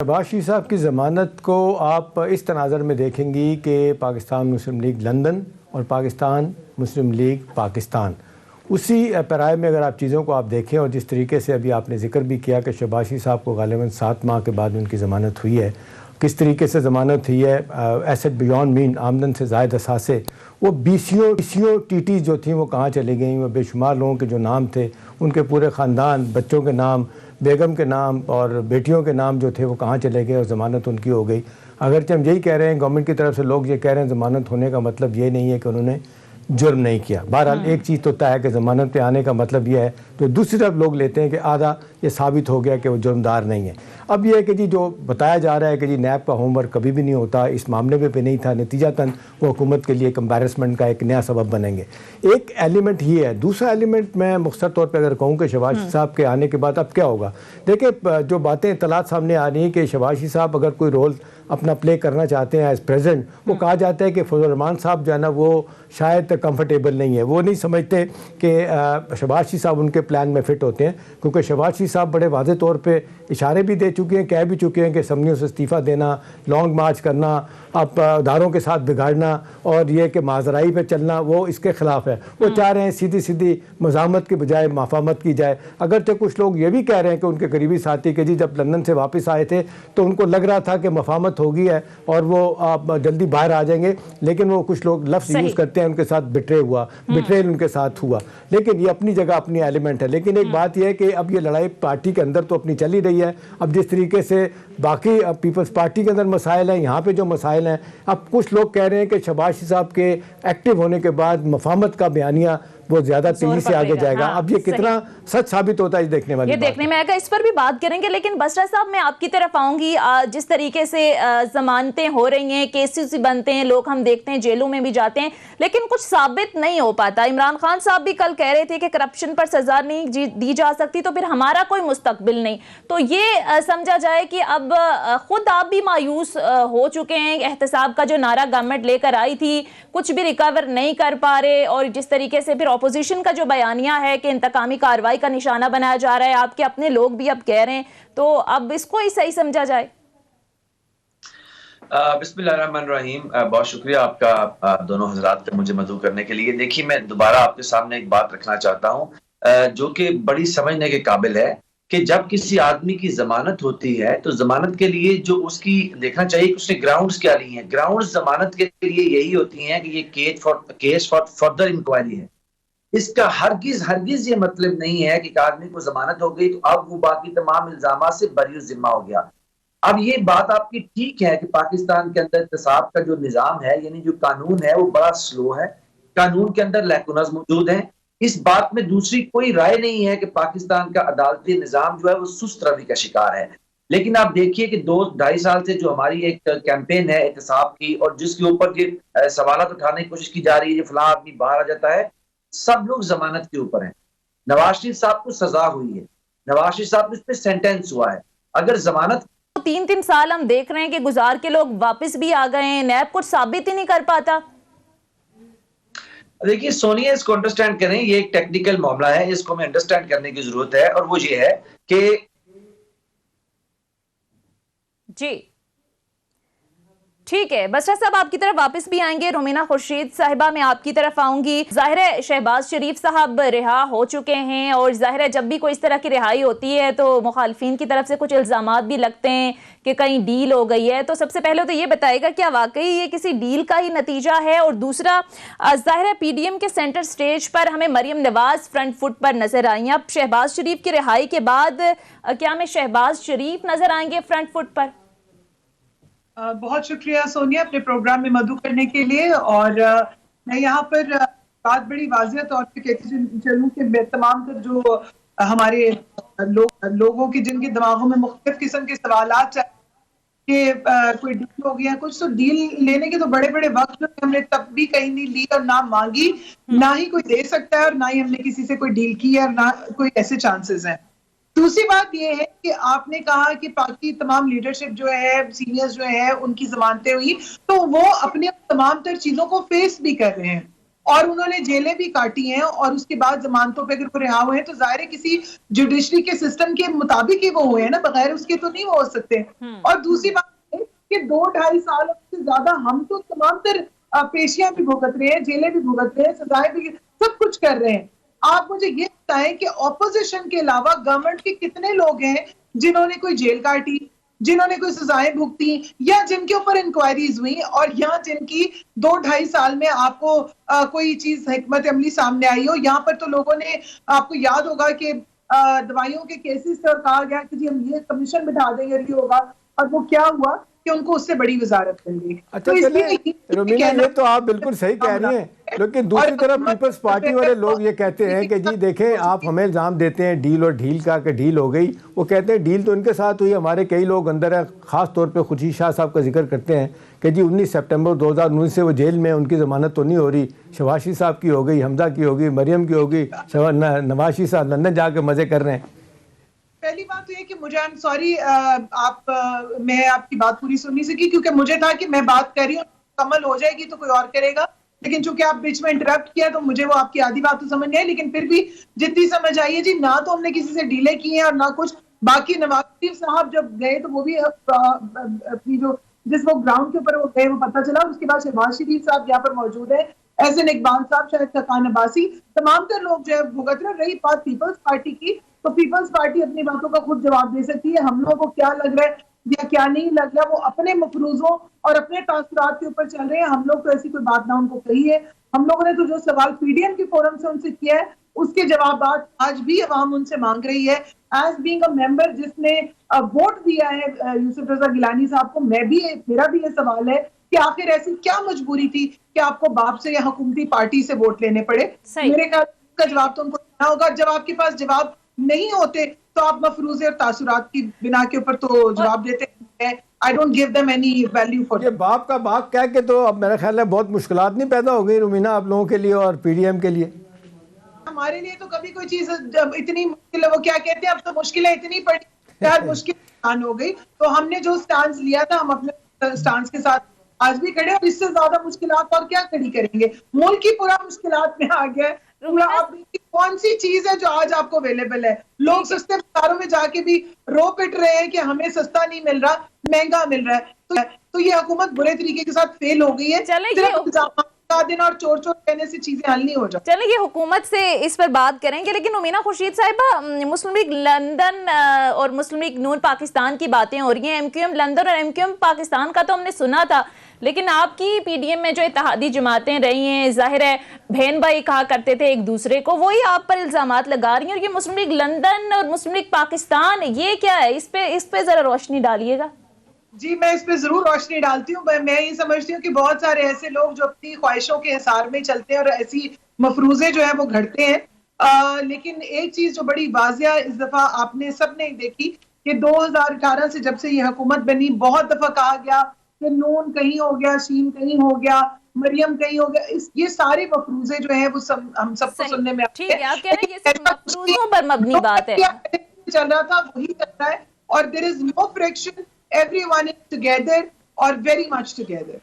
शहबाज शरीफ साहब की ज़मानत को आप इस तनाज़र में देखेंगी कि पाकिस्तान मुस्लिम लीग लंदन और पाकिस्तान मुस्लिम लीग पाकिस्तान, उसी पैराए में अगर आप चीज़ों को आप देखें और जिस तरीके से अभी आपने ज़िक्र भी किया कि शहबाज शरीफ साहब को गालिबन 7 माह के बाद उनकी ज़मानत हुई है, किस तरीके से ज़मानत हुई है, एसेट बियॉन्ड मीन, आमदन से ज़ायद असासे, वो बीसीओ टीटी जो थी वो कहाँ चली गई, वो बेशुमार लोगों के जो नाम थे उनके पूरे ख़ानदान, बच्चों के नाम, बेगम के नाम और बेटियों के नाम जो थे वो कहाँ चले गए और ज़मानत उनकी हो गई। अगरचे हम यही कह रहे हैं, गवर्नमेंट की तरफ से लोग ये कह रहे हैं ज़मानत होने का मतलब ये नहीं है कि उन्होंने जुर्म नहीं किया। बहरहाल एक चीज़ तो तय है कि ज़मानत पे आने का मतलब यह है, तो दूसरी तरफ लोग लेते हैं कि आधा ये साबित हो गया कि वो जुर्मदार नहीं है। अब यह है कि जी जो बताया जा रहा है कि जी नैब का होमवर्क कभी भी नहीं होता, इस मामले पे नहीं था, नतीजतन वो हुकूमत के लिए एक एम्बैरसमेंट का एक नया सबब बनेंगे। एक एलिमेंट ये है। दूसरा एलिमेंट मैं मुख्तसर तौर पर अगर कहूँ कि शहबाज साहब के आने के बाद अब क्या होगा, देखिए जो बातें इत्तलात सामने आ रही हैं कि शहबाज साहब अगर कोई रोल अपना प्ले करना चाहते हैं एज प्रेजेंट, वो कहा जाता है कि फजल रहमान साहब जो है ना वो शायद कंफर्टेबल नहीं है, वो नहीं समझते कि शहबाज शरीफ साहब उनके प्लान में फ़िट होते हैं, क्योंकि शहबाज शरीफ साहब बड़े वाज़े तौर पे इशारे भी दे चुके हैं, कह भी चुके हैं कि असम्बलियों से इस्तीफ़ा देना, लॉन्ग मार्च करना, अब अदारों के साथ बिगाड़ना और ये कि माजराई पे चलना, वो इसके ख़िलाफ़ है। वो चाह रहे हैं सीधी सीधी मज़ामत के बजाय माफामत की जाए। अगरचे कुछ लोग ये भी कह रहे हैं कि उनके करीबी साथी के जी जब लंदन से वापस आए थे तो उनको लग रहा था कि मफामत होगी है और वो जल्दी बाहर आ जाएंगे, लेकिन वो कुछ लोग लफ्ज़ यूज़ करते हैं उनके साथ बिट्रेल उनके साथ हुआ। लेकिन ये अपनी जगह अपनी एलिमेंट है। लेकिन एक बात यह है कि अब ये लड़ाई पार्टी के अंदर तो अपनी चल ही रही है। अब जिस तरीके से बाकी पीपल्स पार्टी के अंदर मसाइल हैं, यहाँ पे जो मसाइल हैं, अब कुछ लोग कह रहे हैं कि शहबाज शरीफ साहब के एक्टिव होने के बाद मफामत का बयानिया वो ज्यादा तेजी से आगे जाएगा। हाँ, अब ये कितना सच साबित होता है ये देखने वाली ये देखने में आएगा, इस पर भी बात करेंगे। लेकिन बसरा साहब मैं आपकी तरफ आऊंगी। जिस तरीके से जमानतें हो रही हैं, केसेस बनते हैं, लोग हम देखते हैं जेलों में भी जाते हैं, लेकिन कुछ साबित नहीं हो पाता। इमरान खान साहब भी कल कह रहे थे कि करप्शन पर सजा नहीं दी जा सकती तो फिर हमारा कोई मुस्तकबिल नहीं। तो ये समझा जाए कि अब खुद आप भी मायूस हो चुके हैं। एहतसाब का जो नारा गवर्नमेंट लेकर आई थी कुछ भी रिकवर नहीं कर पा रहे, और जिस तरीके से फिर ऑपोजिशन का जो बयानिया है कि इंतकामी कार्रवाई का निशाना बनाया जा रहा है, आपके अपने लोग भी अब कह रहे हैं, तो अब इसको ही सही समझा जाए। बिस्मिल्लाहिर्रहमानिर्रहीम। बहुत शुक्रिया आपका दोनों हजरात का मुझे मदऊ करने के लिए। देखिए, मैं दोबारा आपके सामने एक बात रखना चाहता हूं जो कि बड़ी समझने के काबिल है कि जब किसी आदमी की जमानत होती है तो जमानत के लिए जो उसकी देखना चाहिए कि उसने ग्राउंड्स क्या ली हैं। ग्राउंड्स जमानत के लिए यही होती हैं कि ये केस फॉर फर्दर इंक्वायरी है। इसका हरगिज ये मतलब नहीं है कि आदमी को जमानत हो गई तो अब वो बाकी तमाम इल्जामात से बरी जिम्मा हो गया। अब ये बात आपकी ठीक है कि पाकिस्तान के अंदर एहतसाब का जो निजाम है, यानी जो कानून है, वो बड़ा स्लो है। कानून के अंदर लैकुनस मौजूद है। इस बात में दूसरी कोई राय नहीं है कि पाकिस्तान का अदालती निजाम जो है वो सुस्त रवि का शिकार है। लेकिन आप देखिए कि 2-2.5 साल से जो हमारी एक कैंपेन है एहतसाब की, और जिसके ऊपर ये सवालात उठाने की कोशिश की जा रही है, फलां आदमी बाहर आ जाता है, सब लोग जमानत के ऊपर हैं। नवाज शरीफ साहब को सजा हुई है, नवाज शरीफ साहब उस पर सेंटेंस हुआ है। अगर जमानत 3-3 साल हम देख रहे हैं कि गुजार के लोग वापस भी आ गए हैं, नैब कुछ साबित ही नहीं कर पाता। देखिए सोनिया, इसको अंडरस्टैंड करें, ये एक टेक्निकल मामला है, इसको हमें अंडरस्टैंड करने की जरूरत है। और वो ये है कि जी ठीक है, बसरा साहब आपकी तरफ वापस भी आएंगे। रोमीना खुर्शीद साहिबा मैं आपकी तरफ आऊंगी। जाहिर है शहबाज शरीफ साहब रिहा हो चुके हैं, और जाहिर है जब भी कोई इस तरह की रिहाई होती है तो मुखालफिन की तरफ से कुछ इल्जामात भी लगते हैं कि कहीं डील हो गई है। तो सबसे पहले तो ये बताएगा क्या वाकई ये किसी डील का ही नतीजा है? और दूसरा, जाहिर है पीडीएम के सेंटर स्टेज पर हमें मरियम नवाज फ्रंट फुट पर नजर आई। अब शहबाज शरीफ की रिहाई के बाद क्या हमें शहबाज शरीफ नजर आएंगे फ्रंट फुट पर? बहुत शुक्रिया सोनिया अपने प्रोग्राम में मदऊ करने के लिए। और मैं यहाँ पर बात बड़ी वाज़िया तौर पे कहती चलूँ कि तमाम तर जो हमारे लोगों की जिनके दिमागों में मुख्तलिफ किस्म के सवालात कि कोई डील हो गया कुछ, तो डील लेने के तो बड़े बड़े वक्त हमने तब भी कहीं नहीं ली और ना मांगी, ना ही कोई दे सकता है, और ना ही हमने किसी से कोई डील की है, और ना कोई ऐसे चांसेस हैं। दूसरी बात यह है कि आपने कहा कि पाकि तमाम लीडरशिप जो है, सीनियर्स जो है, उनकी जमानतें हुई, तो वो अपने तमाम तर चीजों को फेस भी कर रहे हैं। और उन्होंने जेलें भी काटी हैं और उसके बाद जमानतों पे अगर वो रिहा हुए हैं तो जाहिर है किसी जुडिशरी के सिस्टम के मुताबिक ही वो हुए हैं ना, बगैर उसके तो नहीं वो हो सकते। और दूसरी बात है कि 2-2.5 साल से ज्यादा हम तो तमाम तर पेशियां भी भुगत रहे हैं, जेलें भी भुगत रहे हैं, सजाएं भी, सब कुछ कर रहे हैं। आप मुझे ये बताएं कि ऑपोजिशन के अलावा गवर्नमेंट के कितने लोग हैं जिन्होंने कोई जेल काटी, जिन्होंने कोई सजाएं भुगती या जिनके ऊपर इंक्वायरीज हुई, और यहाँ जिनकी 2-2.5 साल में आपको कोई चीज हिकमत अमली सामने आई हो। यहाँ पर तो लोगों ने, आपको याद होगा कि दवाइयों के केसेस से और कहा गया कि जी हम ये कमीशन बिठा देंगे, ये होगा, और वो क्या हुआ कि उनको उससे बड़ी वजारत मिल गई। अच्छा, चलिए रोमीना, ये तो आप बिल्कुल सही कह रही हैं, लेकिन दूसरी तरफ पीपल्स पार्टी वाले लोग ये कहते हैं कि जी देखें, आप हमें इल्ज़ाम देते हैं डील और ढील का कि डील हो गई। वो कहते हैं डील तो इनके साथ हुई, हमारे कई लोग अंदर है, ख़ास तौर पे खुर्शीद शाह साहब का जिक्र करते हैं कि जी 19 सितंबर 2019 से वो जेल में, उनकी ज़मानत तो नहीं हो रही। शहबाज साहब की हो गई, हमजा की होगी, मरियम की होगी, नवाज साहब लंदन जाके मज़े कर रहे हैं। पहली बात तो ये कि मुझे, आई एम सॉरी, मैं आपकी बात पूरी सुन नहीं सकी क्योंकि मुझे था कि मैं बात कर रही हूँ, कमल हो जाएगी तो कोई और करेगा, लेकिन चूंकि आप बीच में इंटरप्ट किया तो मुझे वो आपकी आधी बात तो समझ नहीं आई, लेकिन फिर भी जितनी समझ आई है जी, ना तो हमने किसी से डीले की है और ना कुछ। बाकी नवाज शरीफ साहब जब गए तो वो भी अपनी जो जिस वो ग्राउंड के ऊपर वो गए वो पता चला। उसके बाद शहबाज शरीफ साहब यहाँ पर मौजूद है, एहसन इकबाल साहब, शायद खकान अब्बासी, तमाम तर लोग जो है भुगत रहे। रही बात पीपल्स पार्टी की, तो पीपल्स पार्टी अपनी बातों का खुद जवाब दे सकती है। हम लोगों को क्या लग रहा है या क्या नहीं लग रहा, वो अपने मफरूजों और अपने तासुरात के ऊपर चल रहे हैं। हम लोग तो ऐसी कोई बात ना उनको कही है। हम लोगों ने तो जो सवाल पीडीएम के फोरम से उनसे किया है उसके जवाब आज भी अवाम उनसे मांग रही है। एज बीइंग अ मेंबर जिसने वोट दिया है यूसुफ रजा गिलानी साहब को, मेरा भी ये सवाल है कि आखिर ऐसी क्या मजबूरी थी कि आपको बाप से या हुकूमती पार्टी से वोट लेने पड़े। मेरे ख्याल का जवाब तो उनको देना होगा। जब आपके पास जवाब नहीं होते तो आप मफरूजे और तासुरात की बिना के ऊपर तो जवाब देते हैं। I don't give them any value for. ये बाप का बाप कह के तो अब मेरा ख्याल है बहुत मुश्किलात नहीं पैदा हो गई रुमीना आप लोगों के लिए और पीडीएम के लिए। हमारे लिए तो कभी कोई चीज जब इतनी मुश्किल है, वो क्या कहते हैं, अब तो मुश्किलें इतनी पड़ी यार, मुश्किल आसान हो गई। तो हमने जो स्टांस लिया था हम अपने स्टांस के साथ आज भी खड़े, और इससे ज्यादा मुश्किलात और क्या खड़ी करेंगे। मुल्क ही पूरा मुश्किलात में आ गया है। कौन सी चीज है जो आज आपको अवेलेबल है? लोग सस्ते बाजारों में जाके भी रो पिट रहे हैं कि हमें सस्ता नहीं मिल रहा, महंगा मिल रहा है। तो ये हुकूमत बुरे तरीके के साथ फेल हो गई है। दिन और चोर चोर कहने से चीजें हल नहीं हो जाती। चलिए हुकूमत से इस पर बात करेंगे, लेकिन उमीना खुर्शीद साहिबा, मुस्लिम लीग लंदन और मुस्लिम लीग नून पाकिस्तान की बातें हो रही हैं। एमक्यूएम लंदन और एमक्यूएम पाकिस्तान का तो हमने सुना था, लेकिन आपकी पीडीएम में जो इत्तेहादी जमातें रही हैं, जाहिर है बहन भाई कहा करते थे एक दूसरे को, वही आप पर इल्जामात लगा रही हैं। और ये मुस्लिम लीग लंदन और मुस्लिम लीग पाकिस्तान, ये क्या है? इस पे जरा रोशनी डालिएगा। जी, मैं इस पे जरूर रोशनी डालती हूँ। मैं ये समझती हूँ कि बहुत सारे ऐसे लोग जो अपनी ख्वाहिशों के हिसार में चलते हैं और ऐसी मफरूजे जो है वो घड़ते हैं। लेकिन एक चीज जो बड़ी वाजिया इस दफा आपने सबने देखी कि 2018 से जब से ये हुकूमत बनी, बहुत दफा कहा गया कि नून कहीं हो गया, शीन कहीं हो गया, मरियम कहीं हो गया। ये सारे मफरूजे जो है वो हम सबको सुनने में आते हैं। आप कह रहे हैं ये सिर्फ मफरूजों पर मबनी बात है। चल रहा था वही चल रहा है, और there is no friction, everyone is together or very much together.